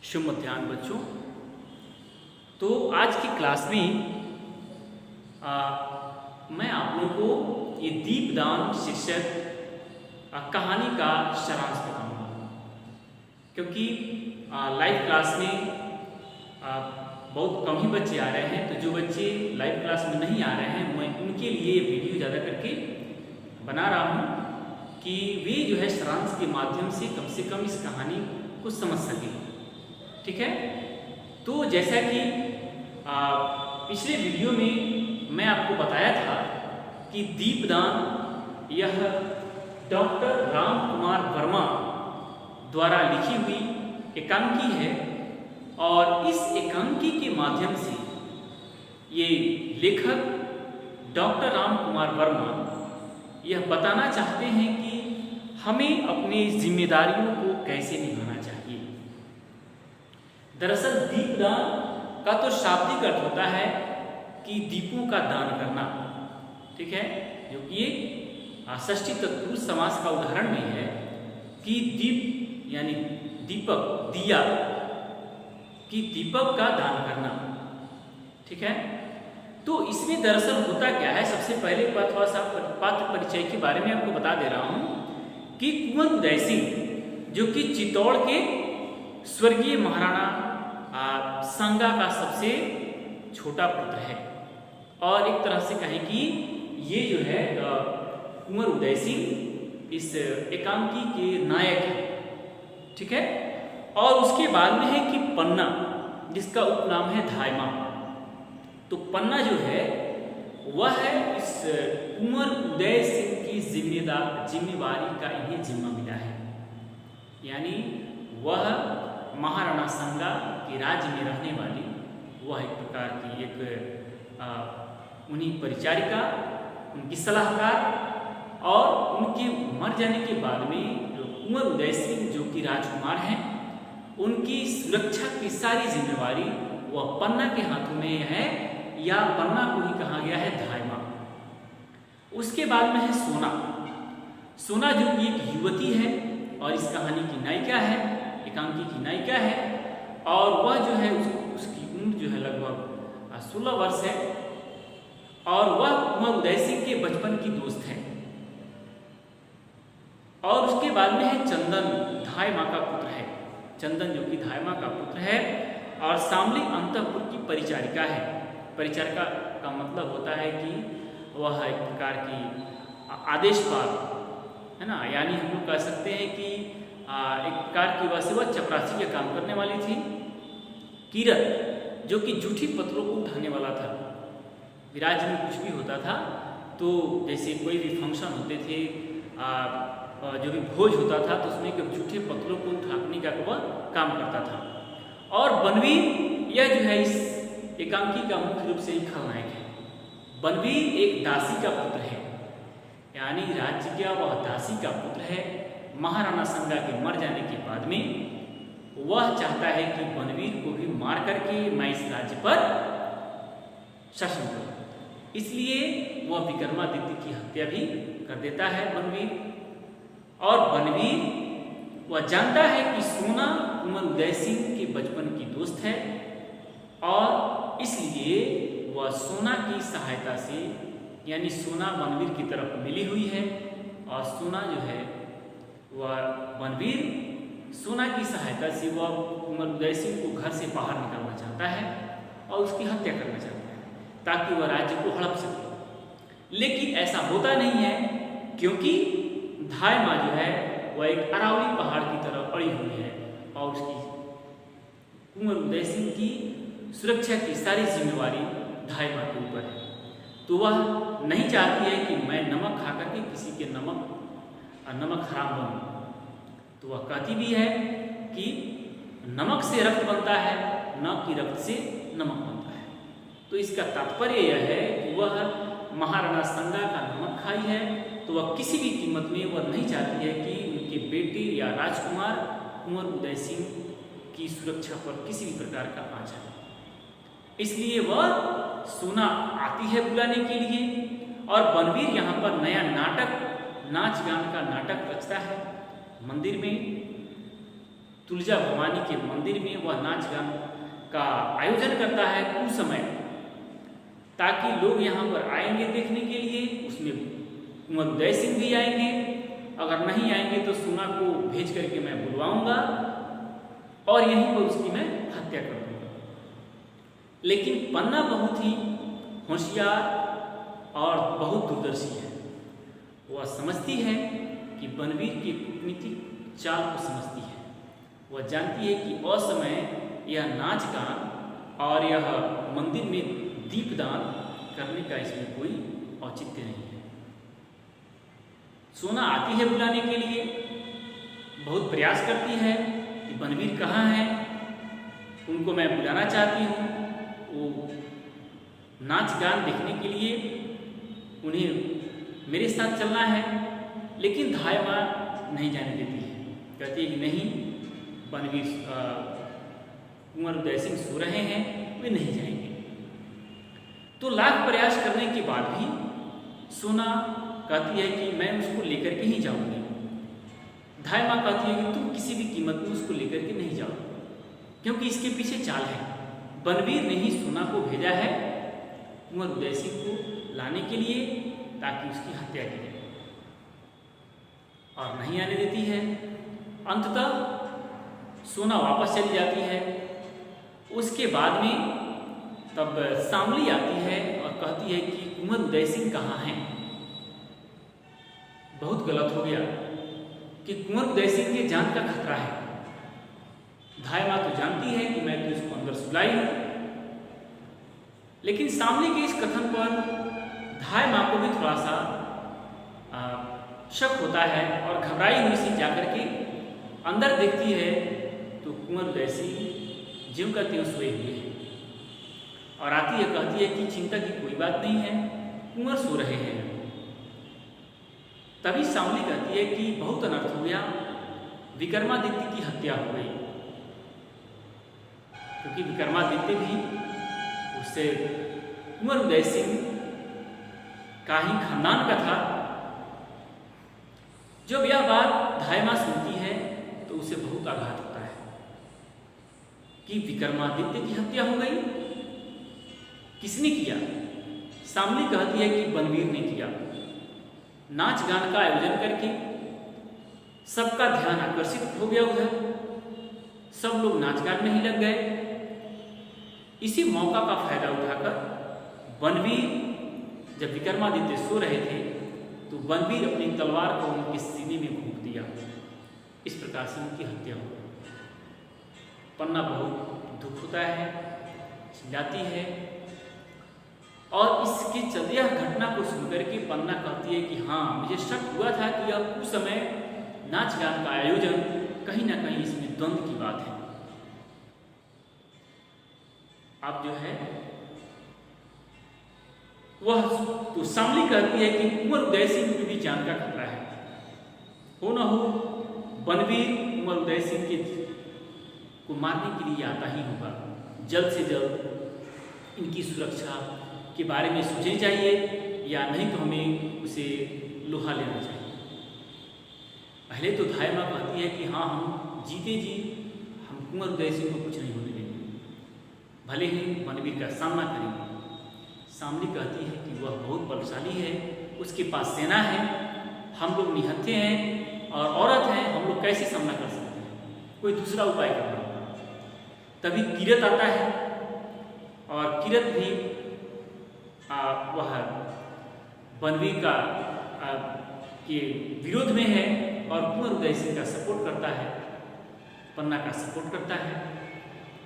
शुभ मध्याह्न बच्चों। तो आज की क्लास में मैं आप लोगों को ये दीपदान शीर्षक कहानी का सारांश बताऊंगा, क्योंकि लाइव क्लास में बहुत कम ही बच्चे आ रहे हैं। तो जो बच्चे लाइव क्लास में नहीं आ रहे हैं, मैं उनके लिए ये वीडियो ज़्यादा करके बना रहा हूँ कि वे जो है सारांश के माध्यम से कम इस कहानी को समझ सकें। ठीक है। तो जैसा कि पिछले वीडियो में मैं आपको बताया था कि दीपदान यह डॉक्टर राम कुमार वर्मा द्वारा लिखी हुई एकांकी है, और इस एकांकी के माध्यम से ये लेखक डॉक्टर राम कुमार वर्मा यह बताना चाहते हैं कि हमें अपनी जिम्मेदारियों को कैसे निभाना चाहिए। दरअसल दीपदान का तो शाब्दिक अर्थ होता है कि दीपों का दान करना। ठीक है, जो कि एक षष्ठी तत्पुरुष समास का उदाहरण भी है कि दीप यानी दीपक, दिया कि दीपक का दान करना। ठीक है। तो इसमें दरअसल होता क्या है, सबसे पहले थोड़ा सा पात्र परिचय के बारे में आपको बता दे रहा हूं कि कुंवर उदय सिंह जो कि चित्तौड़ के स्वर्गीय महाराणा संगा का सबसे छोटा पुत्र है, और एक तरह से कहें कि ये जो है कुंवर उदय सिंह इस एकांकी के नायक है। ठीक है। और उसके बाद में है कि पन्ना, जिसका उपनाम है धायमा। तो पन्ना जो है वह है इस कुंवर उदय सिंह की जिम्मेवारी का इन्हें जिम्मा मिला है, यानी वह महाराणा संगा के राज्य में रहने वाली वह एक प्रकार की एक उन्हीं परिचारिका, उनकी सलाहकार, और उनके मर जाने के बाद में जो कुंवर उदय सिंह जो कि राजकुमार हैं, उनकी सुरक्षा की सारी जिम्मेवारी वह पन्ना के हाथों में है, या पन्ना को ही कहा गया है धायमा। उसके बाद में है सोना। सोना जो कि एक युवती है और इस कहानी की नायिका है, एकांकी की नायिका है, और वह जो है उसकी उम्र जो है लगभग 16 वर्ष है, और वह कुंवर उदय सिंह के बचपन की दोस्त है। और उसके बाद में है चंदन, धायमा का पुत्र है। चंदन जो कि धायमा का पुत्र है और सामलिक अंतःपुर की परिचारिका है। परिचारिका का मतलब होता है कि वह एक प्रकार की आदेशपाल है ना, यानी हम लोग कह सकते हैं कि एक प्रकार की वैसे वह चपरासी का काम करने वाली थी। कीरत जो कि जूठी पत्रों को उठाने वाला था। विराज में कुछ भी होता था तो जैसे कोई भी फंक्शन होते थे, जो भी भोज होता था, तो उसमें जूठे पत्रों को उठाने का वह काम करता था। और बनवीर यह जो है इस एकांकी का मुख्य रूप से ही खलनायक है। बनवीर एक दासी का पुत्र है, यानी राज्य का वह दासी का पुत्र है। महाराणा संगा के मर जाने के बाद में वह चाहता है कि बनवीर को भी मार करके मैं इस राज्य पर शासन करूं, इसलिए वह विक्रमादित्य की हत्या भी कर देता है बनवीर। और बनवीर वह जानता है कि सोना कुंवर उदय सिंह के बचपन की दोस्त है, और इसलिए वह सोना की सहायता से, यानी सोना बनवीर की तरफ मिली हुई है, और सोना जो है वह बनवीर सोना की सहायता से वह कुंवर उदय सिंह को घर से बाहर निकालना चाहता है और उसकी हत्या करना चाहता है, ताकि वह राज्य को हड़प सके। लेकिन ऐसा होता नहीं है, क्योंकि धायमा जो है वह एक अरावली पहाड़ की तरफ अड़ी हुई है, और उसकी कुंवर उदय सिंह की सुरक्षा की सारी जिम्मेवारी धायमा के ऊपर है। तो वह नहीं चाहती है कि मैं नमक खा करके किसी के नमक हराम बनूं। तो वह कहती भी है कि नमक से रक्त बनता है, न कि रक्त से नमक बनता है। तो इसका तात्पर्य यह है कि वह महाराणा संगा का नमक खाई है, तो वह किसी भी कीमत में वह नहीं चाहती है कि उनके बेटे या राजकुमार कुंवर उदय सिंह की सुरक्षा पर किसी भी प्रकार का आ जाए। इसलिए वह सोना आती है बुलाने के लिए, और बनवीर यहाँ पर नया नाच गान का नाटक रचता है मंदिर में। तुलजा भवानी के मंदिर में वह नाच गान का आयोजन करता है उस समय, ताकि लोग यहाँ पर आएंगे देखने के लिए। उसमें कुंवर उदय सिंह भी आएंगे, अगर नहीं आएंगे तो सोना को भेज करके मैं बुलवाऊंगा और यहीं पर उसकी मैं हत्या कर दूंगा। लेकिन पन्ना बहुत ही होशियार और बहुत दूरदर्शी है। वह समझती है कि बनवीर की कूटनीतिक चाल को समझती है। वह जानती है कि असमय यह नाच गान और यह मंदिर में दीपदान करने का इसमें कोई औचित्य नहीं है। सोना आती है बुलाने के लिए, बहुत प्रयास करती है कि बनवीर कहाँ है, उनको मैं बुलाना चाहती हूँ। वो नाच गान देखने के लिए उन्हें मेरे साथ चलना है, लेकिन धाय माँ नहीं जाने देती है। कहती है कि नहीं, बनवीर कुंवर उदय सिंह सो रहे हैं, वे नहीं जाएंगे। तो लाख प्रयास करने के बाद भी सोना कहती है कि मैं उसको लेकर के ही जाऊंगी। धाय माँ कहती है कि तुम किसी भी कीमत में उसको लेकर के नहीं जाओ, क्योंकि इसके पीछे चाल है। बनवीर ने ही सोना को भेजा है कुंवर उदय सिंह को लाने के लिए, ताकि उसकी हत्या की जाए, और नहीं आने देती है। अंततः सोना वापस चली जाती है। उसके बाद में तब शामली आती है और कहती है कि कुंवर उदय सिंह कहाँ हैं। बहुत गलत हो गया कि कुंवर उदय सिंह के जान का खतरा है। धाय माँ तो जानती है कि मैं तो इसको अंदर सुलाई हूं, लेकिन शामली के इस कथन पर धाय माँ को भी थोड़ा सा शक होता है और घबराई हुई सी जाकर के अंदर देखती है तो कुंवर उदय सिंह ज्यों का त्यों सोए हुए हैं। और आती है, कहती है कि चिंता की कोई बात नहीं है, कुंवर सो रहे हैं। तभी शामली कहती है कि बहुत अनर्थ हो गया, विक्रमादित्य की हत्या हो गई। क्योंकि विक्रमादित्य भी उससे कुंवर उदय सिंह का ही खानदान का था। जब यह बात धाय माँ सुनती है तो उसे बहुत आघात होता है कि विक्रमादित्य की हत्या हो गई। किसने किया? शामली कहती है कि बनवीर ने किया। नाच गान का आयोजन करके सबका ध्यान आकर्षित हो गया उधर, सब लोग नाच गान में ही लग गए। इसी मौका का फायदा उठाकर बनवीर, जब विक्रमादित्य सो रहे थे तो बनवीर अपनी तलवार को उनके सीने में घोंप दिया। इस प्रकार से उनकी हत्या हो गई। पन्ना बहुत दुख होता है, चिल्लाती है, और इसके चलते यह घटना को सुनकर के पन्ना कहती है कि हाँ, मुझे शक हुआ था कि यह उस समय नाच गान का आयोजन कहीं ना कहीं इसमें द्वंद्व की बात है। अब जो है वह तो शामली कहती है कि कुंवर उदय सिंह की भी जान का खतरा है। हो न हो बनवीर कुंवर उदय सिंह के को मारने के लिए आता ही होगा। जल्द से जल्द इनकी सुरक्षा के बारे में सोचनी चाहिए, या नहीं तो हमें उसे लोहा लेना चाहिए। पहले तो धाय माँ कहती है कि हाँ, हम जीते जी हम कुंवर उदय सिंह को कुछ नहीं होने देंगे, भले ही बनवीर का सामना करेंगे। शामली कहती है कि वह बहुत बलशाली है, उसके पास सेना है, हम लोग निहत्थे हैं और औरत हैं, हम लोग कैसे सामना कर सकते हैं, कोई दूसरा उपाय करना होगा। तभी किरत आता है और किरत भी वह बनवीर का के विरोध में है और कुंवर उदय सिंह का सपोर्ट करता है, पन्ना का सपोर्ट करता है।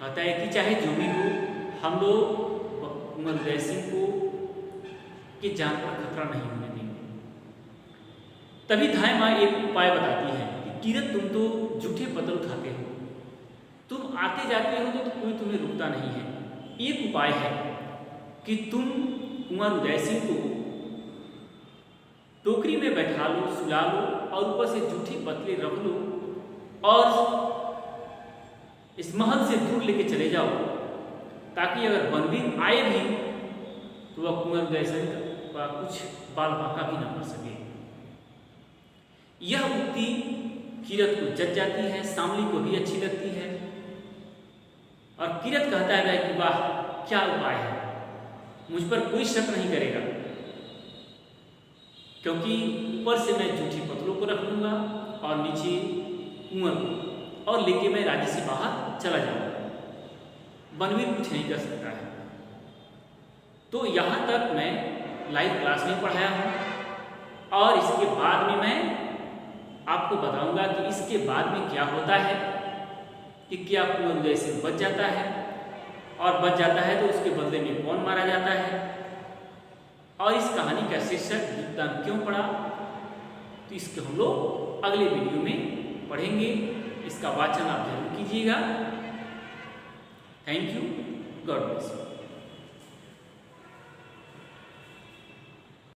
कहता है कि चाहे जो भी हो, हम लोग कुंवर उदय सिंह को की जान पर खतरा नहीं होने देंगे। तभी धाय माँ एक उपाय बताती है कि किरत, तुम तो झूठे पत्थर उठाते हो, तुम आते जाते हो तो कोई तुम्हें रुकता नहीं है। एक उपाय है कि तुम कुंवर उदय सिंह को टोकरी में बैठा लो, सुला लो और ऊपर से झूठी पतले रख लो और इस महल से दूर लेके चले जाओ, ताकि अगर बनवीर आए भी तो वह कुंवर उदय सिंह का कुछ बाल बांका भी न कर सके। यह उक्ति किरत को जच जाती है, शामली को भी अच्छी लगती है। और किरत कहता है कि वाह क्या उपाय है, मुझ पर कोई शक नहीं करेगा, क्योंकि ऊपर से मैं जूठी पत्रों को रख लूंगा और नीचे कुंवर को, और लेके मैं राज्य से बाहर चला जाऊंगा, बनवीर कुछ नहीं कर सकता है। तो यहाँ तक मैं लाइव क्लास में पढ़ाया हूँ, और इसके बाद में मैं आपको बताऊंगा कि इसके बाद में क्या होता है, कि क्या कुंवर उदय सिंह बच जाता है, और बच जाता है तो उसके बदले में कौन मारा जाता है, और इस कहानी का शीर्षक दीपदान क्यों पड़ा, तो इसके हम लोग अगले वीडियो में पढ़ेंगे। इसका वाचन आप जरूर कीजिएगा। Thank you, God bless you.